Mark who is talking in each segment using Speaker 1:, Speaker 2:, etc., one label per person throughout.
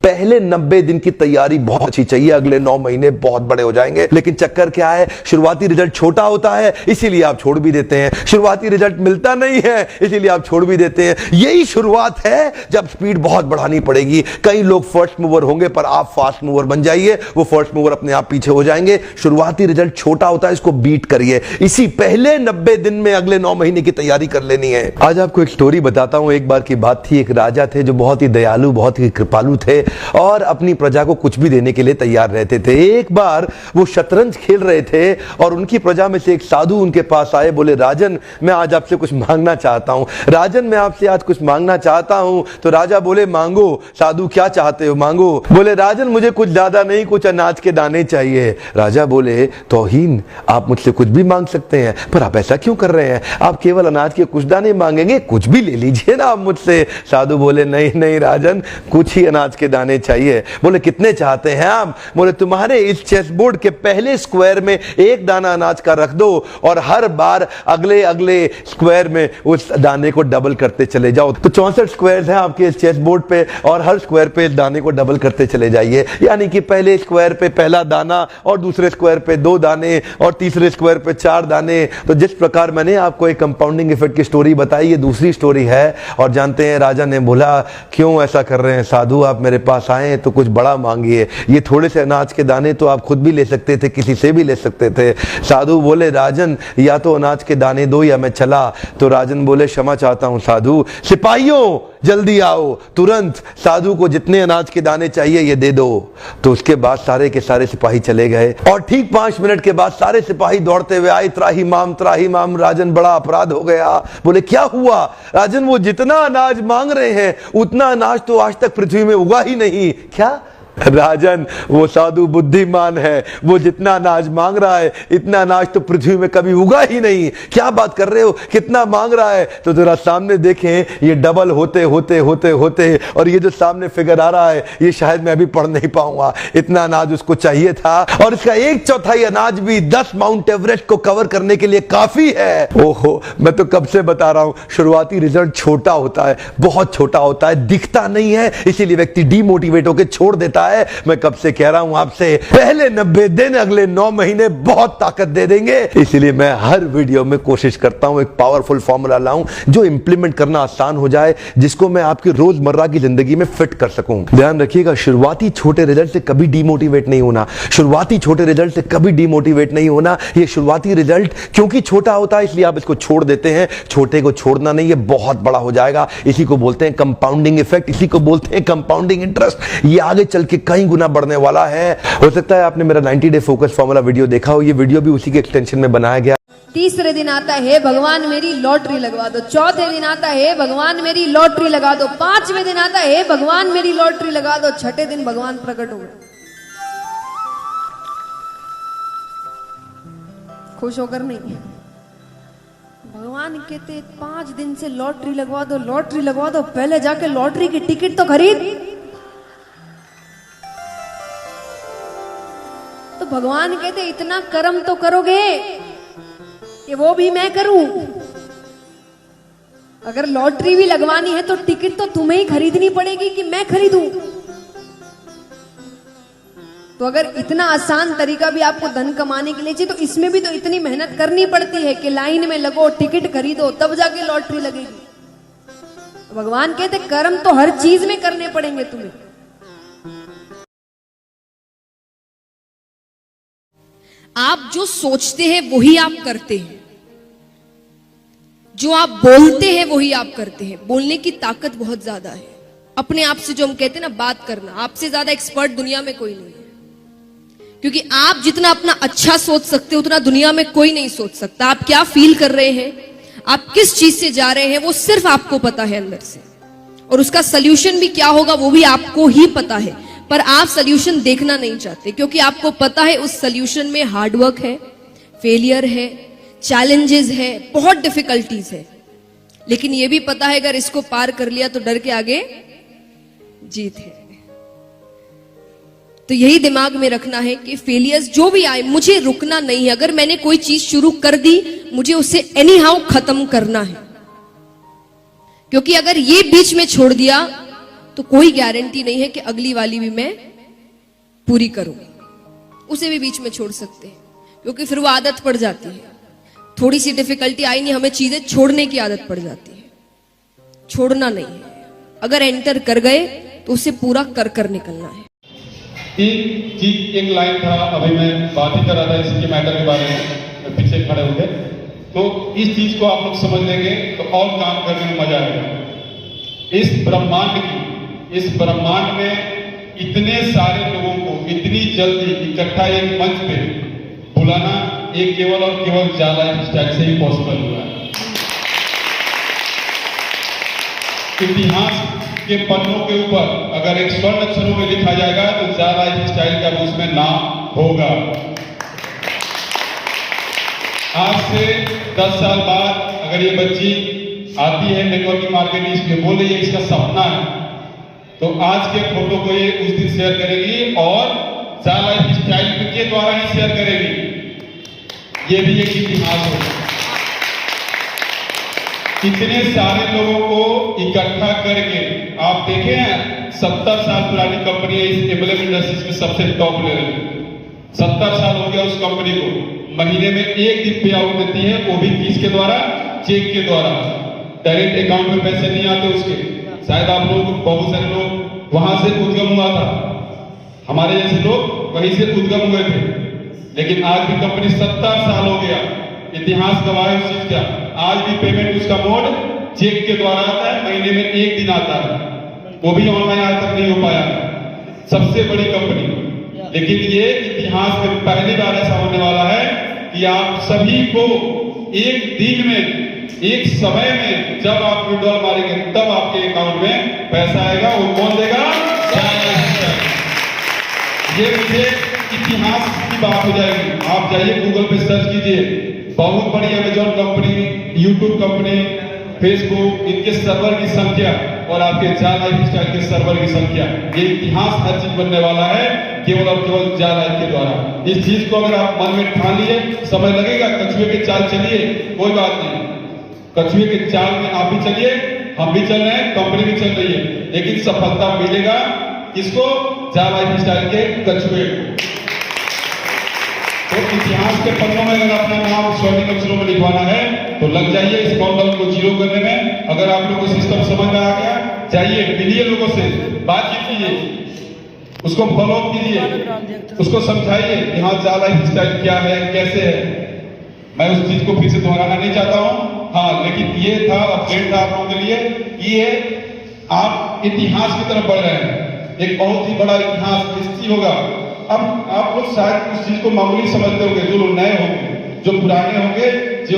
Speaker 1: पहले 90 दिन की तैयारी बहुत अच्छी चाहिए, अगले 9 महीने बहुत बड़े हो जाएंगे। लेकिन चक्कर क्या है, शुरुआती रिजल्ट छोटा होता है, इसीलिए आप छोड़ भी देते हैं। शुरुआती रिजल्ट मिलता नहीं है, इसीलिए आप छोड़ भी देते हैं। यही शुरुआत है जब स्पीड बहुत बढ़ानी पड़ेगी। कई लोग फर्स्ट मूवर होंगे, पर आप फास्ट मूवर बन जाइए, वो फर्स्ट मूवर अपने आप पीछे हो जाएंगे। शुरुआती रिजल्ट छोटा होता है, इसको बीट करिए। इसी पहले 90 दिन में अगले 9 महीने की तैयारी कर लेनी है। आज आपको एक स्टोरी बताता हूं। एक बार की बात थी, एक राजा थे जो बहुत ही दयालु, बहुत ही कृपालु थे और अपनी प्रजा को कुछ भी देने के लिए तैयार रहते थे। एक बार वो शतरंज खेल रहे थे और उनकी प्रजा में से एक साधु उनके पास आए। बोले, राजन मैं आज आपसे कुछ मांगना चाहता हूं। राजन मैं आपसे आज कुछ मांगना चाहता हूं। तो राजा बोले, मांगो। साधु, क्या चाहते हो, मांगो। बोले, राजन मुझे कुछ ज्यादा नहीं, कुछ अनाज के दाने चाहिए। राजा बोले, तौहीन, आप मुझसे कुछ भी मांग सकते हैं, पर आप ऐसा क्यों कर रहे हैं? आप केवल अनाज के कुछ दाने मांगेंगे, कुछ भी ले लीजिए ना आप मुझसे। साधु बोले, नहीं नहीं राजन, कुछ ही अनाज के दाने चाहिए। बोले, कितने चाहते हैं आप? बोले, तुम्हारे इस चेस बोर्ड के पहले स्क्वायर में एक दाना अनाज का रख दो और हर बार अगले अगले स्क्वायर में उस दाने को डबल करते चले जाओ। तो 64 स्क्वायर हैं आपके इस चेस बोर्ड पे और हर स्क्वायर पे इस दाने को डबल करते चले जाइए। यानी कि पहले स्क्वायर पे पहला दाना और दूसरे स्क्वायर पे 2 दाने और तीसरे स्क्वायर पे 4 दाने। तो जिस प्रकार मैंने आपको एक कंपाउंडिंग इफेक्ट की स्टोरी बताई, ये दूसरी स्टोरी है। और जानते हैं, राजा ने बोला, क्यों ऐसा कर रहे हैं साधु, आप मेरे पास आए तो कुछ बड़ा मांगिए। ये थोड़े से अनाज के दाने तो आप खुद भी ले सकते थे, किसी से भी ले सकते थे। साधु बोले, राजन या तो अनाज के दाने दो या मैं चला। तो राजन बोले, क्षमा चाहता हूं साधु, सिपाहियों जल्दी आओ, तुरंत साधु को जितने अनाज के दाने चाहिए ये दे दो। तो उसके बाद सारे के सारे सिपाही चले गए और ठीक 5 मिनट के बाद सारे सिपाही दौड़ते हुए आए, त्राही माम। राजन, बड़ा अपराध हो गया। बोले, क्या हुआ? राजन, वो जितना अनाज मांग रहे हैं उतना अनाज तो आज तक पृथ्वी में उगा ही नहीं। क्या? राजन, वो साधु बुद्धिमान है, वो जितना अनाज मांग रहा है इतना अनाज तो पृथ्वी में कभी उगा ही नहीं। क्या बात कर रहे हो, कितना मांग रहा है? तो जरा सामने देखें, ये डबल होते होते होते होते और ये जो सामने फिगर आ रहा है ये शायद मैं अभी पढ़ नहीं पाऊंगा। इतना अनाज उसको चाहिए था और इसका 1/4 अनाज भी 10 माउंट एवरेस्ट को कवर करने के लिए काफी है। ओहो, मैं तो कब से बता रहा हूं, शुरुआती रिजल्ट छोटा होता है, बहुत छोटा होता है, दिखता नहीं है, इसीलिए व्यक्ति डीमोटिवेट होकर छोड़ देता है। मैं कब से कह रहा हूं आपसे, पहले 90 दिन अगले 9 महीने बहुत ताकत दे देंगे। इसलिए मैं हर वीडियो में कोशिश करता हूं एक पावरफुल फॉर्मूला लाऊं जो इंप्लीमेंट करना आसान हो जाए, जिसको मैं आपकी रोजमर्रा की जिंदगी में फिट कर सकूं। ध्यान रखिएगा, शुरुआती छोटे रिजल्ट से कभी डीमोटिवेट नहीं होना। शुरुआती छोटे रिजल्ट से कभी डीमोटिवेट नहीं होना। ये शुरुआती रिजल्ट क्योंकि छोटा होता है इसलिए आप इसको छोड़ देते हैं। छोटे को छोड़ना नहीं, ये बहुत बड़ा हो जाएगा। इसी को बोलते हैं कंपाउंडिंग इफेक्ट, इसी को बोलते हैं कंपाउंडिंग इंटरेस्ट। ये आगे चल के कई गुना बढ़ने वाला है। हो सकता है आपने मेरा 90 डे फोकस फॉर्मूला वीडियो देखा हो, ये वीडियो भी उसी के एक्सटेंशन में बनाया गया।
Speaker 2: तीसरे दिन आता है, भगवान मेरी लॉटरी लगवा दो। चौथे दिन आता है, भगवान मेरी लॉटरी लगा दो। 5वें दिन आता है, भगवान मेरी लॉटरी लगा दो। 6ठे दिन भगवान प्रकट हो गए। खुश होकर नहीं, भगवान कहते 5 दिन से लॉटरी लगवा दो, लॉटरी लगवा दो। पहले जाके लॉटरी की टिकट तो खरीद। तो भगवान कहते इतना कर्म तो करोगे कि वो भी मैं करूं। अगर लॉटरी भी लगवानी है तो टिकट तो तुम्हें ही खरीदनी पड़ेगी कि मैं खरीदूं। तो अगर इतना आसान तरीका भी आपको धन कमाने के लिए चाहिए तो इसमें भी तो इतनी मेहनत करनी पड़ती है कि लाइन में लगो, टिकट खरीदो, तब जाके लॉटरी लगेगी। भगवान कहते कर्म तो हर चीज में करने पड़ेंगे तुम्हें।
Speaker 3: आप जो सोचते हैं वही आप करते हैं, जो आप बोलते हैं वही आप करते हैं। बोलने की ताकत बहुत ज्यादा है। अपने आप से जो हम कहते हैं ना, बात करना, आपसे ज्यादा एक्सपर्ट दुनिया में कोई नहीं है। क्योंकि आप जितना अपना अच्छा सोच सकते हो उतना दुनिया में कोई नहीं सोच सकता। आप क्या फील कर रहे हैं, आप किस चीज से जा रहे हैं, वो सिर्फ आपको पता है अंदर से। और उसका सोल्यूशन भी क्या होगा वो भी आपको ही पता है। पर आप सोल्यूशन देखना नहीं चाहते क्योंकि आपको पता है उस सोल्यूशन में हार्डवर्क है, फेलियर है, चैलेंजेस है, बहुत डिफिकल्टीज है। लेकिन यह भी पता है अगर इसको पार कर लिया तो डर के आगे जीत है। तो यही दिमाग में रखना है कि फेलियर्स जो भी आए मुझे रुकना नहीं है। अगर मैंने कोई चीज शुरू कर दी मुझे उसे एनी हाउ खत्म करना है। क्योंकि अगर ये बीच में छोड़ दिया तो कोई गारंटी नहीं है कि अगली वाली भी मैं पूरी करूंगी, उसे भी बीच में छोड़ सकते हैं, क्योंकि फिर वो आदत पड़ जाती है। थोड़ी सी डिफिकल्टी आई नहीं, हमें चीजें छोड़ने की आदत पड़ जाती है। छोड़ना नहीं है, अगर एंटर कर गए तो उसे पूरा कर कर निकलना है।
Speaker 4: एक लाइन था, अभी मैं बात ही कर रहा था इसी के मैटर के बारे में, पीछे खड़े हो गए, तो इस चीज को आप लोग समझ लेंगे तो और काम करने में मजा आएगा। इस ब्रह्मांड में इतने सारे लोगों को इतनी जल्दी इकट्ठा एक मंच पे बुलाना, ये केवल और केवल जा लाइफ स्टाइल से ही पॉसिबल हुआ है। इतिहास के पन्नों के ऊपर अगर एक स्वर्ण अक्षरों में लिखा जाएगा तो जा लाइफ स्टाइल का उसमें नाम होगा। आज से 10 साल बाद अगर ये बच्ची आती है नेटवर्किंग मार्केटिंग में, बोल रही है इसका सपना है, तो आज के फोटो को ये उस दिन शेयर करेगी और जा लाइफ स्टाइल के द्वारा ही शेयर करेगी। ये भी एक इतिहास होगा। इतने सारे लोगों को इकट्ठा करके आप देखे हैं, 70 साल पुरानी कंपनी है इस एम्बलम इंडस्ट्रीज में सबसे टॉप लेवल में। 70 साल हो गया उस कंपनी को, महीने में एक दिन पे आउट देती है, वो भी किसके द्वारा? चेक के द्वारा। डायरेक्ट अकाउंट में पैसे नहीं आते उसके। शायद आप लोग, बहुत सारे लोग वहां से उद्गम हुआ था, हमारे जैसे लोग वहीं से उद्गम हुए थे, लेकिन आज भी कंपनी 70 साल हो गया, इतिहास गवाह है उस चीज का। आज भी पेमेंट उसका मोड चेक के द्वारा आता है, महीने में एक दिन आता है, वो भी ऑनलाइन आज तक नहीं हो पाया। सबसे बड़ी कंपनी, लेकिन ये इतिहास में पहली बार ऐसा होने वाला है कि आप सभी को एक दिन में, एक समय में जब आप विड्रॉल मारेंगे तब आपके अकाउंट में पैसा आएगा। वो कौन देगा? ये मुझे इतिहास की बात हो जाएगी। आप जाइए गूगल पे सर्च कीजिए, बहुत बड़ी Amazon company, YouTube company, Facebook, इनके सर्वर की संख्या और आपके जा लाइफ स्टाइल के सर्वर की संख्या, ये इतिहास हर चीज बनने वाला है केवल और केवल जा लाइफ के द्वारा। इस चीज को अगर आप मन में ठान लिए, समय लगेगा, कछुए के चाल चलिए, कोई बात नहीं, कछुए के चाल में आप भी चलिए, हम भी चल रहे हैं, कंपनी भी चल रही है, लेकिन सफलता मिलेगा किसको? जा लाइफ स्टाइल के कछुए को। तो इतिहास के पन्नों में अगर अपना नाम स्वर्णिम अक्षरों में लिखवाना है तो लग जाइए इस काउंटडाउन को जीरो करने में। अगर आप लोगों को सिस्टम समझ में आ गया, जाइए मिलिए लोगों से, बातचीत कीजिए, उसको फॉलो कीजिए, उसको समझाइए कि हाँ जा लाइफ स्टाइल क्या है, कैसे है। मैं उस चीज को फिर से दोहराना नहीं चाहता हूं, हाँ, लेकिन ये था अपडेट था आप लोगों के लिए कि ये आप इतिहास की तरफ बढ़ रहे हैं। एक बहुत ही बड़ा इतिहास हिस्ट्री होगा। अब आप लोग शायद उस चीज को मामूली समझते होंगे, जो लोग नए होंगे, जो पुराने होंगे, जो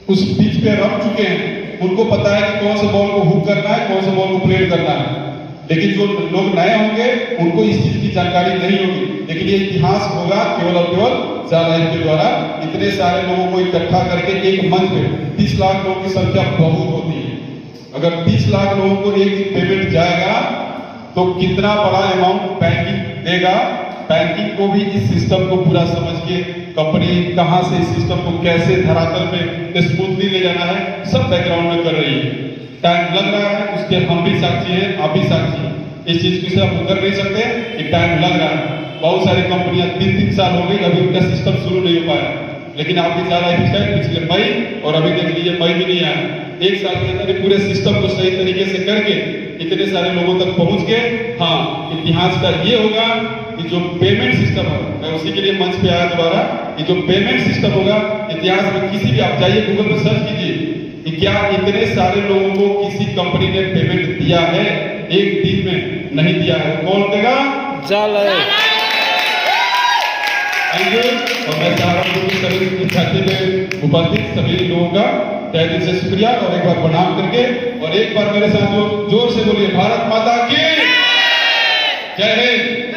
Speaker 4: उस पिच पे रम चुके हैं, उनको पता है कि कौन से बॉल को हुक करना है, कौन से बॉल को प्लेट करना है। लेकिन जो लोग नए होंगे उनको इस चीज की जानकारी नहीं होगी। लेकिन ये इतिहास होगा केवल और केवल जा लाइफ के द्वारा। इतने सारे लोगों को इकट्ठा करके एक मंच पे 30 लाख लोगों की संख्या बहुत होती है। अगर 30 लाख लोगों को एक दिन पेमेंट जाएगा तो कितना बड़ा अमाउंट बैंकिंग देगा। बैंकिंग को भी इस सिस्टम को पूरा समझ के कंपनी कहां से इस सिस्टम को कैसे धरातल पे स्मूथली ले जाना है, सब बैकग्राउंड में कर रही है। टाइम लग रहा है, उसके हम भी साक्षी हैं, आप भी साक्षी हैं। इस चीज को से आप कर नहीं सकते कि टाइम लग रहा है। बहुत सारी कंपनियां 3-3 साल हो गई, अभी उनका सिस्टम शुरू नहीं हो पाया, लेकिन आपकी जा लाइफ स्टाइल पिछले मई और अभी देख लीजिए मई भी नहीं आया। एक साल के अंदर पूरे सिस्टम को सही तरीके से करके इतने सारे लोगों तक पहुंच के, हाँ, इतिहास का ये होगा कि जो पेमेंट सिस्टम है, मैं उसी के लिए मंच पे आया दोबारा, कि जो पेमेंट सिस्टम होगा इतिहास में किसी भी, आप जाइए गूगल पर सर्च कीजिए कि क्या इतने सारे लोगों को किसी कंपनी ने पेमेंट दिया है एक दिन में? नहीं दिया है। कौन देगा?
Speaker 5: जा लाइफ।
Speaker 4: और मैं चाह रहा हूँ सभी विद्यार्थी में उपस्थित सभी लोगों का तहे दिल से शुक्रिया और एक बार प्रणाम करके, और एक बार मेरे साथ जोर से बोलिए, भारत माता की जय हिंद।